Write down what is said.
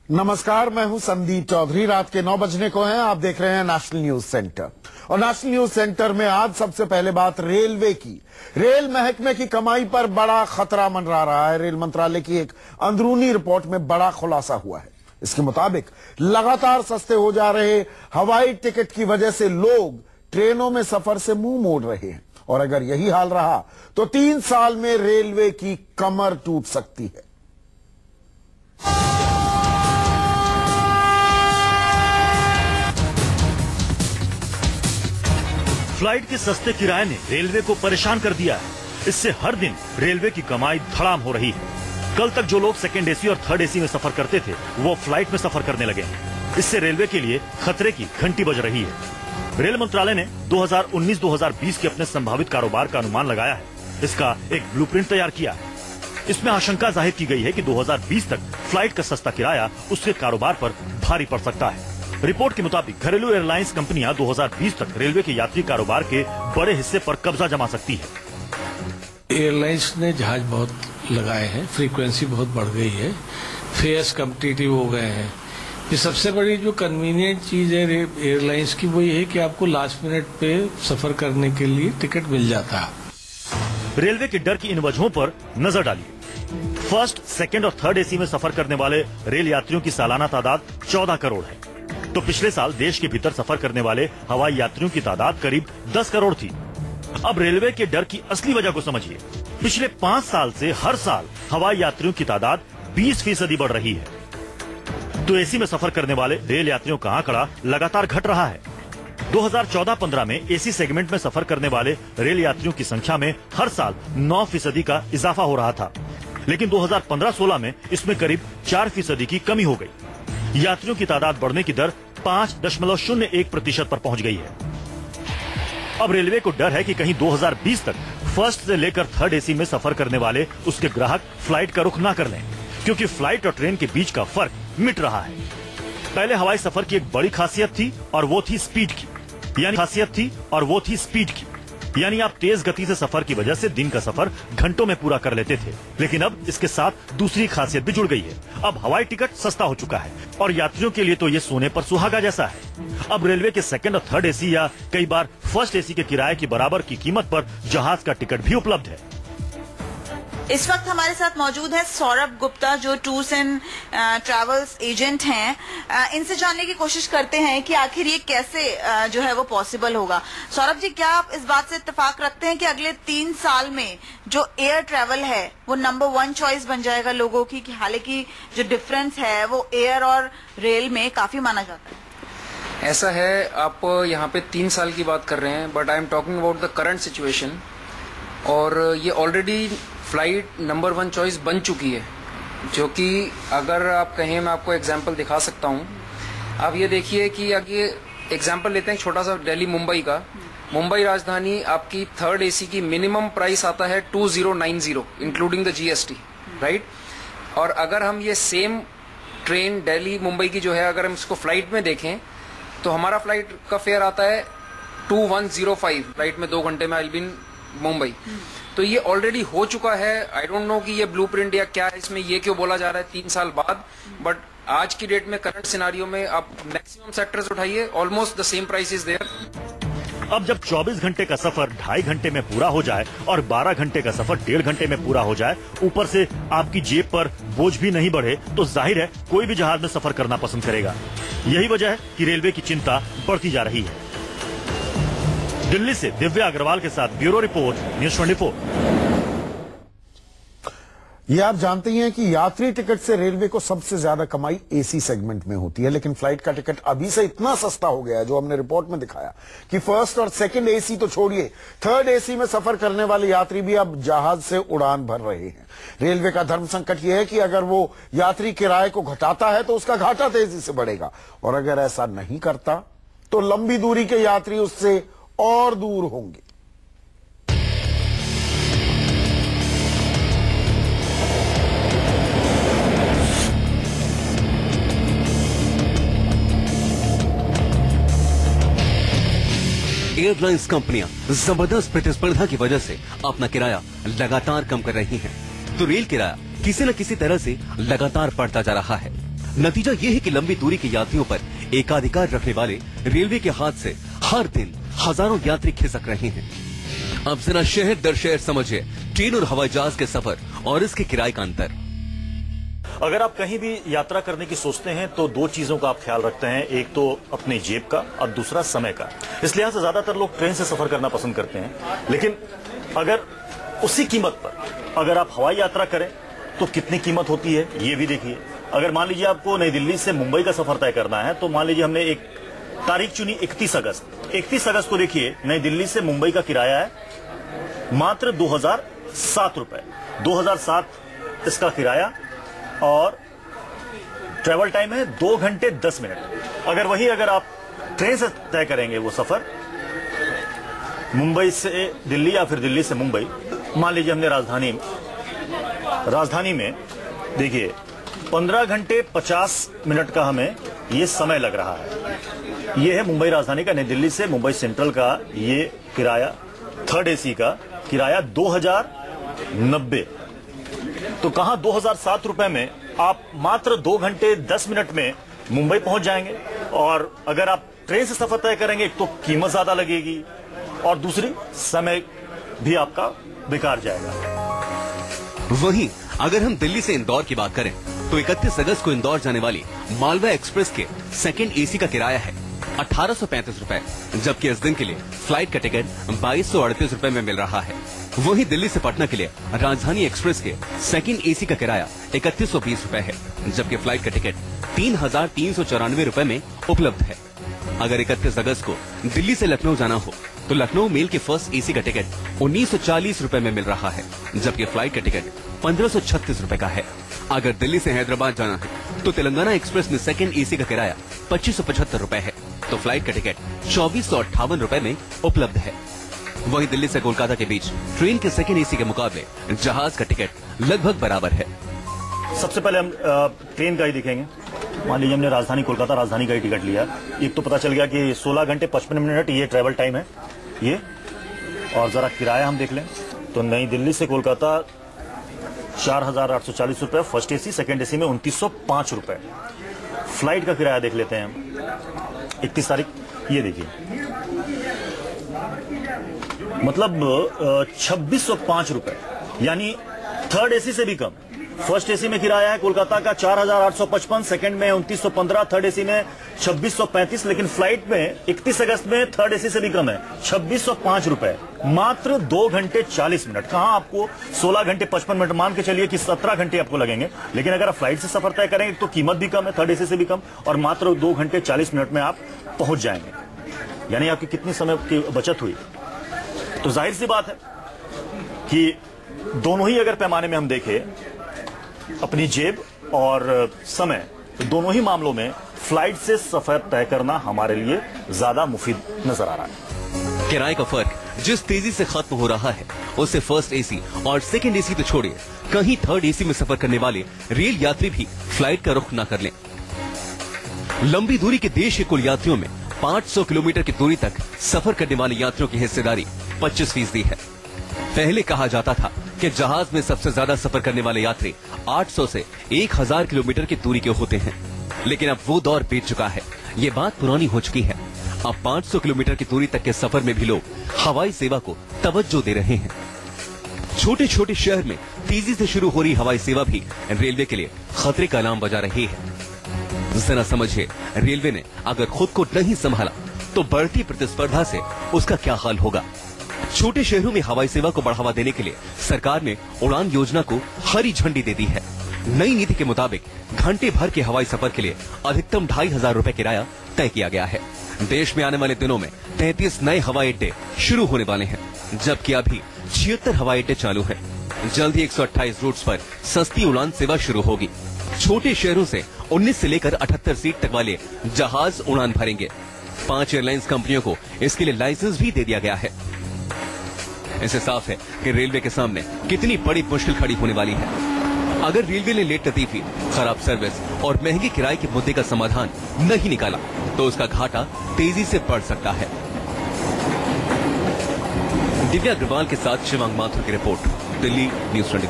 नमस्कार, मैं हूं संदीप चौधरी। रात के 9 बजने को हैं। आप देख रहे हैं नेशनल न्यूज सेंटर। और नेशनल न्यूज सेंटर में आज सबसे पहले बात रेलवे की। रेल महकमे की कमाई पर बड़ा खतरा मंडरा रहा है। रेल मंत्रालय की एक अंदरूनी रिपोर्ट में बड़ा खुलासा हुआ है। इसके मुताबिक लगातार सस्ते हो जा रहे हवाई टिकट की वजह से लोग ट्रेनों में सफर से मुंह मोड़ रहे हैं। और अगर यही हाल रहा तो 3 साल में रेलवे की कमर टूट सकती है। फ्लाइट के सस्ते किराए ने रेलवे को परेशान कर दिया है। इससे हर दिन रेलवे की कमाई धड़ाम हो रही है। कल तक जो लोग सेकेंड एसी और थर्ड एसी में सफर करते थे वो फ्लाइट में सफर करने लगे हैं। इससे रेलवे के लिए खतरे की घंटी बज रही है। रेल मंत्रालय ने 2019-2020 के अपने संभावित कारोबार का अनुमान लगाया है। इसका एक ब्लूप्रिंट तैयार किया है। इसमें आशंका जाहिर की गई है कि 2020 तक फ्लाइट का सस्ता किराया उसके कारोबार पर भारी पड़ सकता है। रिपोर्ट के मुताबिक घरेलू एयरलाइंस कंपनियां 2020 तक रेलवे के यात्री कारोबार के बड़े हिस्से पर कब्जा जमा सकती है। एयरलाइंस ने जहाज बहुत लगाए हैं, फ्रीक्वेंसी बहुत बढ़ गई है, फेयर्स कम्पिटिटिव हो गए हैं। ये सबसे बड़ी जो कन्वीनियंट चीज है एयरलाइंस की वो ये है कि आपको लास्ट मिनट पे सफर करने के लिए टिकट मिल जाता है। रेलवे के डर की इन वजहों पर नजर डालिए। फर्स्ट, सेकंड और थर्ड एसी में सफर करने वाले रेल यात्रियों की सालाना तादाद 14 करोड़ है। तो पिछले साल देश के भीतर सफर करने वाले हवाई यात्रियों की तादाद करीब 10 करोड़ थी। अब रेलवे के डर की असली वजह को समझिए। पिछले 5 साल से हर साल हवाई यात्रियों की तादाद 20% बढ़ रही है। तो एसी में सफर करने वाले रेल यात्रियों का आंकड़ा लगातार घट रहा है। 2014-15 में एसी सेगमेंट में सफर करने वाले रेल यात्रियों की संख्या में हर साल 9% का इजाफा हो रहा था। लेकिन 2015-16 में इसमें करीब 4% की कमी हो गई। यात्रियों की तादाद बढ़ने की दर 5.01% पर पहुंच गई है। अब रेलवे को डर है कि कहीं 2020 तक फर्स्ट से लेकर थर्ड एसी में सफर करने वाले उसके ग्राहक फ्लाइट का रुख ना कर लें, क्योंकि फ्लाइट और ट्रेन के बीच का फर्क मिट रहा है। पहले हवाई सफर की एक बड़ी खासियत थी और वो थी स्पीड की। यानी आप तेज गति से सफर की वजह से दिन का सफर घंटों में पूरा कर लेते थे। लेकिन अब इसके साथ दूसरी खासियत भी जुड़ गई है। अब हवाई टिकट सस्ता हो चुका है और यात्रियों के लिए तो ये सोने पर सुहागा जैसा है। अब रेलवे के सेकंड और थर्ड एसी या कई बार फर्स्ट एसी के किराए के बराबर की कीमत पर जहाज का टिकट भी उपलब्ध है। इस वक्त हमारे साथ मौजूद है सौरभ गुप्ता, जो टूर्स एंड ट्रैवल्स एजेंट हैं। इनसे जानने की कोशिश करते हैं कि आखिर ये कैसे जो है वो पॉसिबल होगा। सौरभ जी, क्या आप इस बात से इत्तेफाक रखते हैं कि अगले 3 साल में जो एयर ट्रैवल है वो नंबर 1 चॉइस बन जाएगा लोगों की? कि हालांकि जो डिफरेंस है वो एयर और रेल में काफी माना जाता है। ऐसा है, आप यहाँ पे 3 साल की बात कर रहे हैं, but I am talking about the current situation. और ये ऑलरेडी फ्लाइट नंबर 1 चॉइस बन चुकी है, जो कि अगर आप कहें, मैं आपको एग्जांपल दिखा सकता हूँ। आप ये देखिए कि आगे एग्जांपल लेते हैं छोटा सा दिल्ली मुंबई का। मुंबई राजधानी आपकी थर्ड एसी की मिनिमम प्राइस आता है 2090 इंक्लूडिंग द GST, राइट। और अगर हम ये सेम ट्रेन दिल्ली मुंबई की जो है, अगर हम इसको फ्लाइट में देखें तो हमारा फ्लाइट का फेयर आता है 2105। फ्लाइट में 2 घंटे में I will be in Mumbai. तो ये ऑलरेडी हो चुका है। आई डोंट नो कि ये ब्लूप्रिंट या क्या है, इसमें ये क्यों बोला जा रहा है 3 साल बाद। बट आज की डेट में करंट सिनारियो में आप मैक्सिमम सेक्टर्स उठाइए, almost the same price is there. अब जब 24 घंटे का सफर 2.5 घंटे में पूरा हो जाए और 12 घंटे का सफर 1.5 घंटे में पूरा हो जाए, ऊपर से आपकी जेब पर बोझ भी नहीं बढ़े, तो जाहिर है कोई भी जहाज में सफर करना पसंद करेगा। यही वजह है कि रेलवे की चिंता बढ़ती जा रही है। दिल्ली से दिव्या अग्रवाल के साथ ब्यूरो रिपोर्ट, न्यूज़ 24। ये आप जानते ही हैं कि यात्री टिकट से रेलवे को सबसे ज्यादा कमाई एसी सेगमेंट में होती है। लेकिन फ्लाइट का टिकट अभी से इतना सस्ता हो गया है, जो हमने रिपोर्ट में दिखाया, कि फर्स्ट और सेकंड एसी तो छोड़िए, थर्ड एसी में सफर करने वाले यात्री भी अब जहाज से उड़ान भर रहे हैं। रेलवे का धर्म संकट यह है कि अगर वो यात्री किराए को घटाता है तो उसका घाटा तेजी से बढ़ेगा, और अगर ऐसा नहीं करता तो लंबी दूरी के यात्री उससे और दूर होंगे। एयरलाइंस कंपनियां जबरदस्त प्रतिस्पर्धा की वजह से अपना किराया लगातार कम कर रही हैं। तो रेल किराया किसी न किसी तरह से लगातार बढ़ता जा रहा है। नतीजा ये है कि लंबी दूरी के यात्रियों पर एकाधिकार रखने वाले रेलवे के हाथ से हर दिन हजारों यात्री खिसक रहे हैं। अब जरा शहर दर शहर समझिए ट्रेन और हवाई जहाज के सफर और इसके किराए का अंतर। अगर आप कहीं भी यात्रा करने की सोचते हैं तो दो चीजों का आप ख्याल रखते हैं, एक तो अपनी जेब का और दूसरा समय का। इस लिहाज से ज्यादातर लोग ट्रेन से सफर करना पसंद करते हैं। लेकिन अगर उसी कीमत पर अगर आप हवाई यात्रा करें तो कितनी कीमत होती है ये भी देखिए। अगर मान लीजिए आपको नई दिल्ली से मुंबई का सफर तय करना है तो मान लीजिए हमने एक तारीख चुनी 31 अगस्त। 31 अगस्त को देखिए नई दिल्ली से मुंबई का किराया है मात्र 2007 रुपए। 2007 इसका किराया और ट्रेवल टाइम है 2 घंटे 10 मिनट। अगर आप ट्रेन से तय करेंगे वो सफर मुंबई से दिल्ली या फिर दिल्ली से मुंबई, मान लीजिए हमने राजधानी में देखिए 15 घंटे 50 मिनट का हमें ये समय लग रहा है। ये है मुंबई राजधानी का, नई दिल्ली से मुंबई सेंट्रल का ये किराया, थर्ड एसी का किराया 2090। तो कहां 2007 रुपए में आप मात्र 2 घंटे 10 मिनट में मुंबई पहुंच जाएंगे। और अगर आप ट्रेन से सफर तय करेंगे तो कीमत ज्यादा लगेगी और दूसरी समय भी आपका बेकार जाएगा। वहीं अगर हम दिल्ली से इंदौर की बात करें तो 31 अगस्त को इंदौर जाने वाली मालवा एक्सप्रेस के सेकंड एसी का किराया है 1835 रुपए, जबकि इस दिन के लिए फ्लाइट का टिकट 2238 रुपए में मिल रहा है। वहीं दिल्ली से पटना के लिए राजधानी एक्सप्रेस के सेकंड एसी का किराया 3120 रुपए है, जबकि फ्लाइट का टिकट 3394 रुपए में उपलब्ध है। अगर 31 अगस्त को दिल्ली से लखनऊ जाना हो तो लखनऊ मेल के फर्स्ट एसी का टिकट 1940 रुपए में मिल रहा है, जबकि फ्लाइट का टिकट 1536 रुपए का है। अगर दिल्ली से हैदराबाद जाना है तो तेलंगाना एक्सप्रेस में सेकंड एसी का किराया 2575 रुपए है, तो फ्लाइट का टिकट 2458 रुपए में उपलब्ध है। वहीं दिल्ली से कोलकाता के बीच ट्रेन के सेकंड एसी के मुकाबले जहाज का टिकट लगभग बराबर है। सबसे पहले हम ट्रेन का ही देखेंगे। मान लीजिए हमने राजधानी कोलकाता राजधानी का ही टिकट लिया, एक तो पता चल गया कि 16 घंटे 55 मिनट ये ट्रेवल टाइम है ये। और जरा किराया हम देख लें तो नई दिल्ली से कोलकाता 4840 रुपए फर्स्ट एसी, सेकंड एसी में 2905 रुपए। फ्लाइट का किराया देख लेते हैं हम 31 तारीख, ये देखिए मतलब 2605 रुपए, यानी थर्ड एसी से भी कम। फर्स्ट एसी में किराया है कोलकाता का 4855, सेकंड में 2915, थर्ड एसी में 2635, लेकिन फ्लाइट में 31 अगस्त में थर्ड एसी से भी कम है 2605 रुपए, मात्र 2 घंटे 40 मिनट। कहां आपको 16 घंटे 55 मिनट, मान के चलिए कि 17 घंटे आपको लगेंगे, लेकिन अगर आप फ्लाइट से सफर तय करेंगे तो कीमत भी कम है, थर्ड एसी से भी कम, और मात्र 2 घंटे 40 मिनट में आप पहुंच जाएंगे। यानी आपकी कितनी समय की बचत हुई। तो जाहिर सी बात है कि दोनों ही अगर पैमाने में हम देखें अपनी जेब और समय, तो दोनों ही मामलों में फ्लाइट से सफर तय करना हमारे लिए ज्यादा मुफीद नजर आ रहा है। किराए का फर्क जिस तेजी से खत्म हो रहा है उससे फर्स्ट एसी और सेकंड एसी तो छोड़िए, कहीं थर्ड एसी में सफर करने वाले रेल यात्री भी फ्लाइट का रुख न कर लें। लंबी दूरी के देश के कुल यात्रियों में 500 किलोमीटर की दूरी तक सफर करने वाले यात्रियों की हिस्सेदारी 25% है। पहले कहा जाता था कि जहाज में सबसे ज्यादा सफर करने वाले यात्री 800 से 1000 किलोमीटर की दूरी के होते हैं, लेकिन अब वो दौर बीत चुका है। ये बात पुरानी हो चुकी है। अब 500 किलोमीटर की दूरी तक के सफर में भी लोग हवाई सेवा को तवज्जो दे रहे हैं। छोटे छोटे शहर में तेजी से शुरू हो रही हवाई सेवा भी रेलवे के लिए खतरे का अलार्म बजा रही है। जरा समझिए, रेलवे ने अगर खुद को नहीं संभाला तो बढ़ती प्रतिस्पर्धा से उसका क्या हाल होगा। छोटे शहरों में हवाई सेवा को बढ़ावा देने के लिए सरकार ने उड़ान योजना को हरी झंडी दे दी है। नई नीति के मुताबिक घंटे भर के हवाई सफर के लिए अधिकतम 2500 रुपए किराया तय किया गया है। देश में आने वाले दिनों में 33 नए हवाई अड्डे शुरू होने वाले हैं, जबकि अभी 76 हवाई अड्डे चालू हैं। जल्द ही 128 रूट्स पर सस्ती उड़ान सेवा शुरू होगी। छोटे शहरों से 19 से लेकर 78 सीट तक वाले जहाज उड़ान भरेंगे। 5 एयरलाइंस कंपनियों को इसके लिए लाइसेंस भी दे दिया गया है। इससे साफ है कि रेलवे के सामने कितनी बड़ी मुश्किल खड़ी होने वाली है। अगर रेलवे ने लेट लतीफी, खराब सर्विस और महंगे किराए के मुद्दे का समाधान नहीं निकाला तो उसका घाटा तेजी से बढ़ सकता है। दिव्या अग्रवाल के साथ शिवांग माथुर की रिपोर्ट, दिल्ली न्यूज़ 24।